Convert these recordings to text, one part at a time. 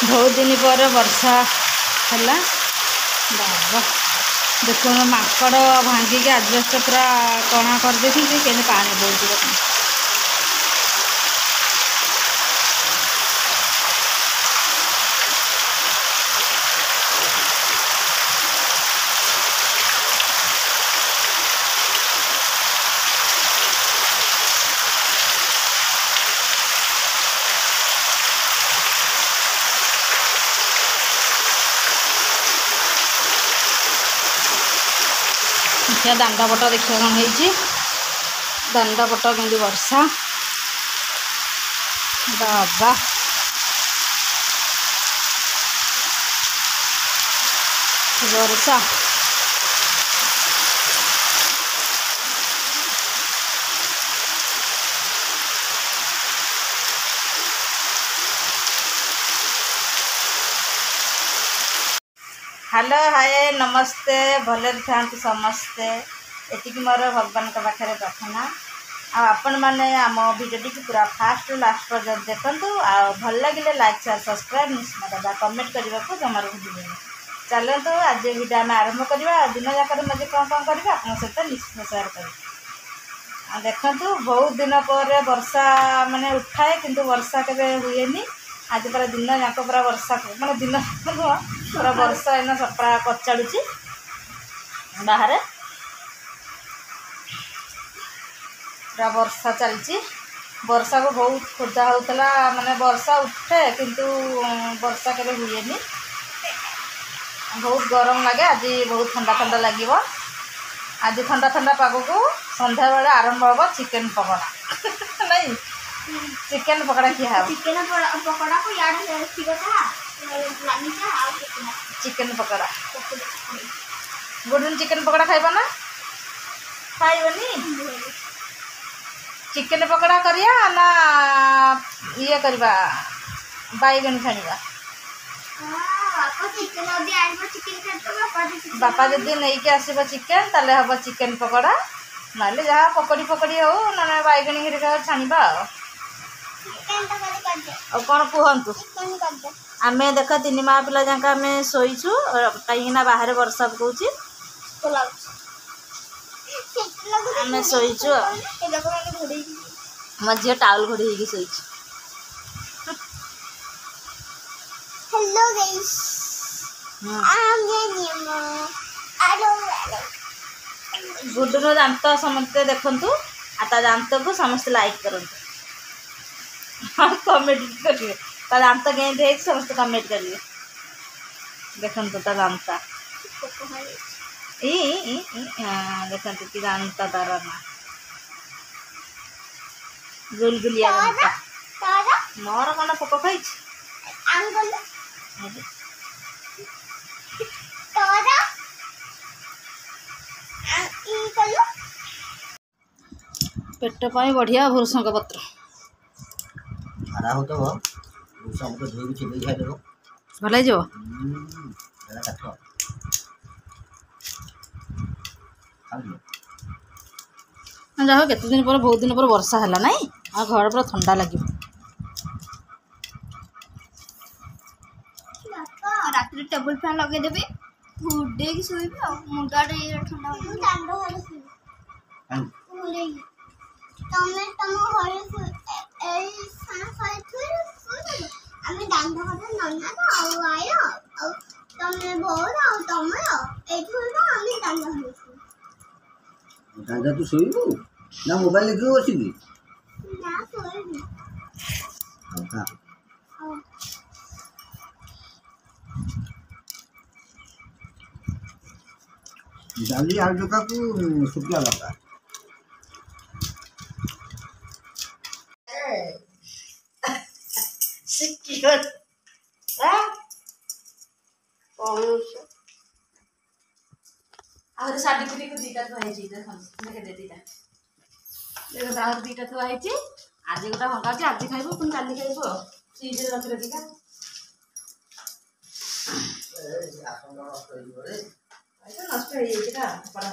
बहुत दिन पर वर्षा है बाबा देखो माकड़ भांगिक आजबेस्ट पूरा कणा कर देखी के पानी बोल देखिए दांडापट देखिए कौन है दांडापट केमती वर्षा बाबा वर्षा हेलो हाय नमस्ते भले था समस्ते एति मोर भगवान के पाखे प्रार्थना आपण मैंने आम भिडियो की पूरा फास्ट लास्ट पर्यटन देखूँ आ भल लगे लाइक शेयर सब्सक्राइब निश्चित करवा कमेंट करने को जमार भूलें चलते आज भिडियो आम आरंभ करवा दिन जाक मुझे कौन कौन करवा आप सहित निश्चित शेयर कर देखूँ बहुत दिन पर वर्षा माने उठाए किंतु वर्षा केवे हुए आज पूरा दिन जाक पूरा वर्षा माने दिन नुह पूरा वर्षा एना सपा कचाड़ुची बाहर पूरा वर्षा चलती वर्षा को बहुत खोजा होता माने वर्षा उठे किंतु वर्षा केवे हुए बहुत गरम लगे आज बहुत ठंडा ठंडा लगे आज ठंडा ठंडा पाग को संध्या बेले आरंभ हम चिकेन पकड़ा नहीं चिकेन पकड़ा किया चिकेन पकड़ा को याद चिकेन पकड़ा गुड चिकेन पकड़ा खाइबा ना खाइबनी चिकेन पकड़ा करिया ना ये करबा बैगन छाणीबा बापा जदि नहीं के आसीबा चिकेन ताले हबा चिकेन पकड़ा नाले जहाँ पकड़ी पकड़ी हो ना बैगन हेरिका छाणीबा कौन कहतु आम देख तीन माँ पिला जाक आम शोचु कहीं बाहर वर्षा पकाउची आम शोचु मो झी टाउल घोड़ी होगी शोच हेलो गाइस गुड्डू दांत समस्ते देखु आ दांत को समस्त लाइक करूँ कमेंट करेंगे दांत गेंदे समस्त कमेंट करेंगे देखो तो दांत देखो कि दांत तार ना गुलगुलिया दांत मोर कौन पोक खाई पेट पाई बढ़िया भूसंग पत्र खरा हो तो सब तो धोई छिपे खाई देबो भले जो काठ जाओ केते दिन पर बहुत दिन पर वर्षा है ना आ घर पूरा ठंडा लगे रात्रि टेबल फैन लगे देबे घुडे की सोइबे मुंडा ठंडा हो तमे तम घरे ए साफाई थुई आमे दांत खाता नन्ना तो आयो तमे बोर आ तमे एठु ना आमे दांत दादा तू सोइबू ना मोबाइल देखियो बसिबी ना सोइबी हां डाली आलू का को सुकिया लगा सिक्योर आहुरी साड़ी पुरी को दीटा थुआई देखे दे दीटा देखो आहुरी दीटा थुआई आज गोटा भंगा आज खाइबो पुणी काली खाइबो फ्रिज रे रखि रखिका नष्ट हो जाए पड़ा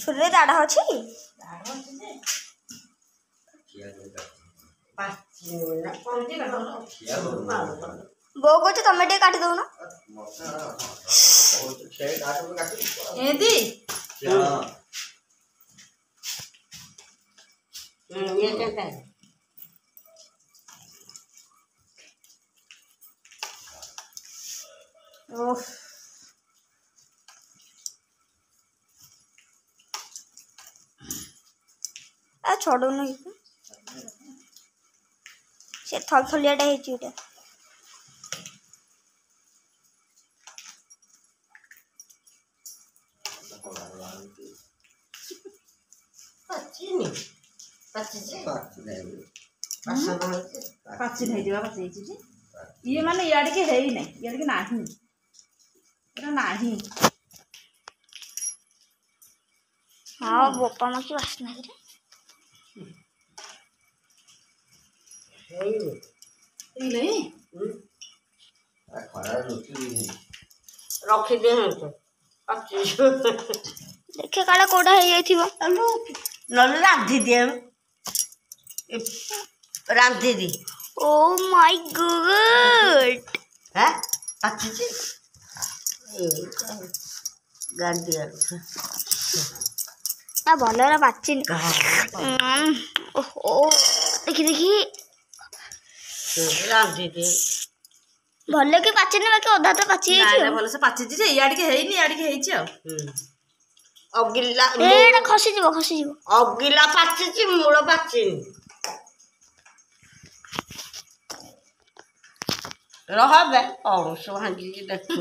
ଛୁରୀରେ ଦାଢ଼ ଅଛି? ବୋଉ କହୁଛି ତମେ ଟିକେ କାଟି ଦଉନ। ଛଡ଼ଉନ ସେ ଥଲଥଲିଆଟା ହେଇଛି ଏଇଟା। ପାଚି ହେଇଯିବା ପାଚିଯାଇଛି ଯେ ଇଏ ମାନେ ଇଆଡ଼ିକି ହେଇନାହିଁ, ଇଆଡ଼ିକି ନାହିଁ, ଏଇଟା ନାହିଁ। ହଁ ବୋପା ମା କି ବାସ୍ନା କିରେ। ରଖିଦିଅ ଦେଖେ କାଳେ କୋଉଟା ହେଇଯାଇଥିବ। ନହେଲେ ରାନ୍ଧିଦିଏ, ରାନ୍ଧିଦି। ଓ ମାଇ ଗଡ୍। ପାଚିଛି ଗାଣ୍ଡିଆ ଭଲରେ ପାଚିନି। ଓହୋ ଦେଖି ଦେଖି ରାନ୍ଧିଦିଏ। ଭଲ କି ପାଚିନି, ବାକି ଅଧା ତ ପାଚି ଯାଇଛି। ଭଲସେ ପାଚିଛି ଯେ ଇଆଡ଼ିକି ହେଇନି, ଇଆଡ଼ିକି ହେଇଛି ଆଉ। ଅଗିଲା ଏଇଟା ଖସିଯିବ ଖସିଯିବ। ଅଗିଲା ପାଚିଛି, ମୂଳ ପାଚିନି। ରହବେ ପଣସ ଭାଙ୍ଗିକି ଦେଖୁ।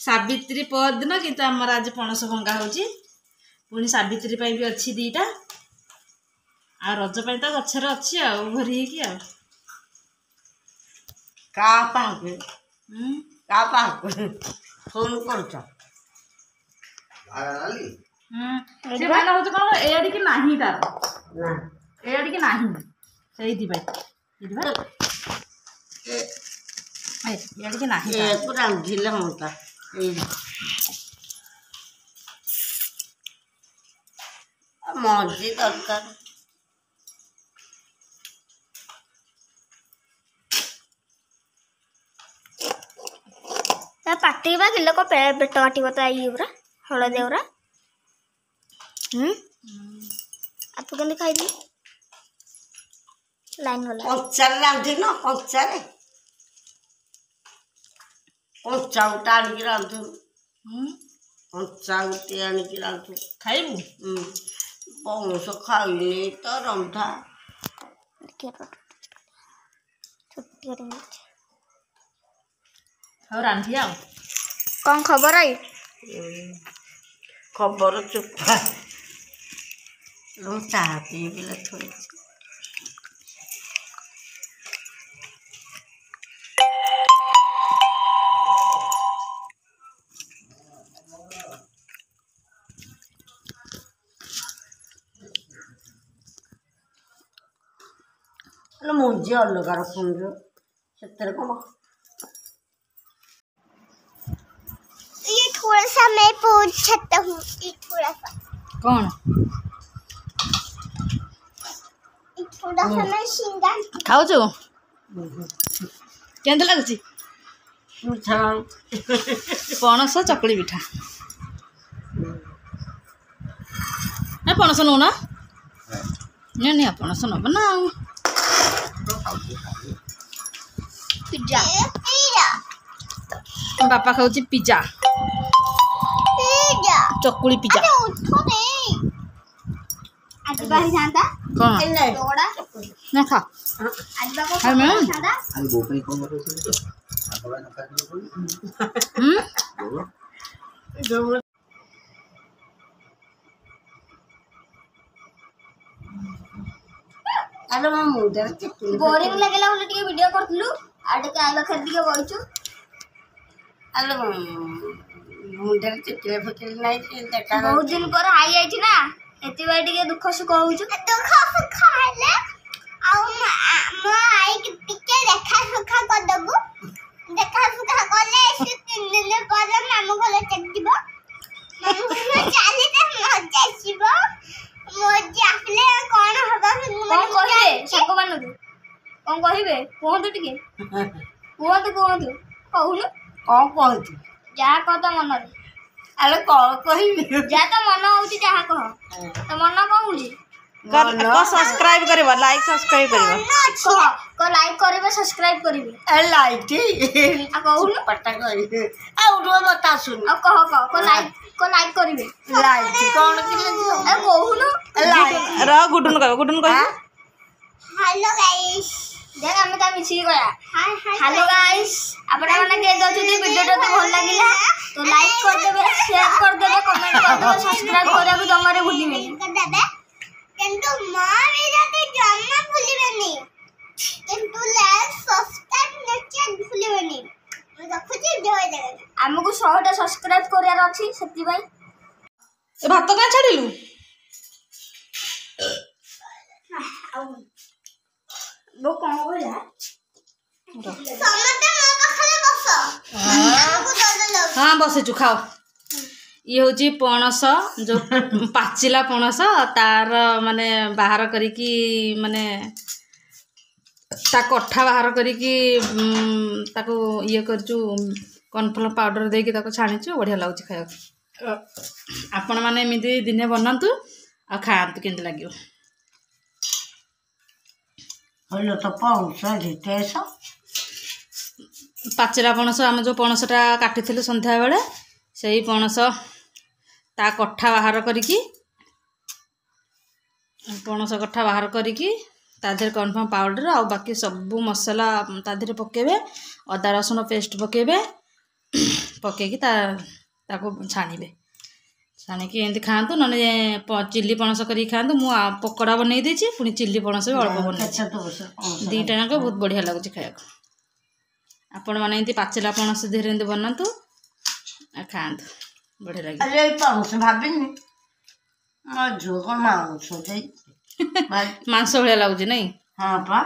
ସାବିତ୍ରୀ ପରଦିନ କିନ୍ତୁ ଆମର ଆଜି ପଣସ ଭଙ୍ଗା ହେଉଛି। ପୁଣି ସାବିତ୍ରୀ ପାଇଁ ବି ଅଛି 2ଟା, ଆଉ ରଜ ପାଇଁ ତ ଗଛରେ ଅଛି ଆଉ ଭରି ହେଇକି ଆଉ। କାହା ପାହାକୁ ଫୋନ୍ କରୁଛ? ସେ ଭଲ ହଉଛି କଣ, ଏଇଆଡ଼ିକି ନାହିଁ ତାର, ଏଇଆଡ଼ିକି ନାହିଁ, ସେଇଥିପାଇଁ ଏଇଆଡ଼ିକି ନାହିଁ। ରାନ୍ଧିଲେ ହୁଅନ୍ତା। ମଞ୍ଜି ଦରକାର। ପାଟିକି ବା କିଲୋକ ପେଟ କାଟିବ ତ ଇଏ ପୁରା ହଳଦିଆ ପୁରା। ଆଉ ତୁ କେମିତି ଖାଇଲୁ? ଲାଇନ୍ ଗଲା। କଞ୍ଚାରେ ରାନ୍ଧିନ? କଞ୍ଚାରେ କଞ୍ଚା ଗୋଟେ ଆଣିକି ରାନ୍ଧୁ। କଞ୍ଚା ଗୋଟେ ଆଣିକି ରାନ୍ଧୁ ଖାଇବୁ। ପଣସ ଖାଇନି ତ ରନ୍ଧା। ହଉ ରାନ୍ଧି ଆଉ। କ'ଣ ଖବର? ଖବର ଚୁପା। ଚାହା ପିଇବିଲେ ଥୋଇଛି। ମଞ୍ଜି ଅଲଗା ରଖନ୍ତୁ, ସେଥିରେ କ'ଣ? ये थोड़ा सा मैं पूछ सकता हूँ? कौन? थोड़ा सा मैं सिंगा खाऊ କେମିତି ଲାଗୁଛି? ପଣସ ଚକୁଳି ପିଠା। ନା ପଣସ ନଉନା? ନିଅ ପଣସ ନବ ନା ଆଉ। पिज्जा बापा खाऊँ पिज्जा चकुली पिज्जा कौन ना खा बोरिंग लगेला बोले टिके वीडियो करथलु आटे के आइबा खर टिके बइचु अरे मुंडर चित्र फकिल नहीं देखा बहुत दिन पर आई आइछि ना एति बाय टिके दुख सुख होउछु दुख सुख हेले आ म आई टिके देखा सुख कर दबु देखा सुख करले से 3 दिन पर मामू घरे चल दिबो କହିବେ କୁହନ୍ତୁ ଟିକେ କୁହନ୍ତୁ କହୁନୁ କ'ଣ କହୁଛୁ? ଯାହା କହ ତ ମନରେ ଆରେ କ'ଣ କହିବି? ଯାହା ତ ମନ ହଉଛି ଯାହା କହ ତ ମନ କହୁଛି ସବସ୍କ୍ରାଇବ କରିବ ଲାଇକ୍ ସବସ୍କ୍ରାଇବ କରିବ କହ ଲାଇକ୍ କରିବେ ସବସ୍କ୍ରାଇବ କରିବେ ଲାଇଟ୍ ଆଉ କହୁନୁ ପଟା କରିବେ ଆଉ ରୁହ ମତେ ଆସୁନି ଆଉ କହ ଲାଇକ୍ କରିବେ ଲାଇଟ୍ କ'ଣ କିଲୋ ଆଉ କହୁନୁ ଲାଇଟ୍ ର ଗୁଡୁନ କହିବ ହ୍ୟାଲୋ ଗାଇସ୍ देख आम ता मिसी गया हेलो गाइस आपन माने के दोछथि वीडियो तो भल लागिला तो लाइक कर देबे शेयर कर देबे कमेंट कर देबे सब्सक्राइब करबे जमारे भूलिबे कर देबे किंतु मां मेराते जम्मा भूलिबेनी किंतु लाइक सब्सक्राइब नेचे भूलिबेनी रखुची जय देबे हमको 100 टा सब्सक्राइब करियार अछि सेति भाई ए भात का छाडिलु वो कौन बोला समते मो पाखरे बस हमको दे हाँ बसेचु खाओ ये हूँ पणस जो पाचिला पणस तार माने बाहर करिकी माने ता कठा बाहर करिकी ताको ये करचु कॉर्नफ्लोर पाउडर देकी ताको छाणीचु बढ़िया लाଗୁଛି खाइବାକୁ आपण माने एमिति दिने बनातु आ खाआंतु केंति लागियो हलो तो पौंस झिटेस पाचिला पणस आम जो पणसटा काटी संध्या बेले से ही पणस ता कठा बाहर करिकी पणस कठा बाहर करिकी ता देहरे कॉर्नफ्लोर पाउडर आ बाकी सब मसला ता देहरे पकेबे अदा रसुन पेस्ट पकेबे पकेकी ताको छाणीबे छाणीकी एमती खातु ना चिल्ली पणस करी खातु मु पकोड़ा बनई देछि पुनी चिल्ली पणस भी अल्प बनई दीटा जाक बहुत बढ़िया लगुच खाया आपण मैंने एमती पाचिला पणस देहरे एमती बनातु खातु बढ़िया लगे अरे पौंस भाबिनी मो झोक मांस दे मांस भाया लगुच नहीं हाँ पा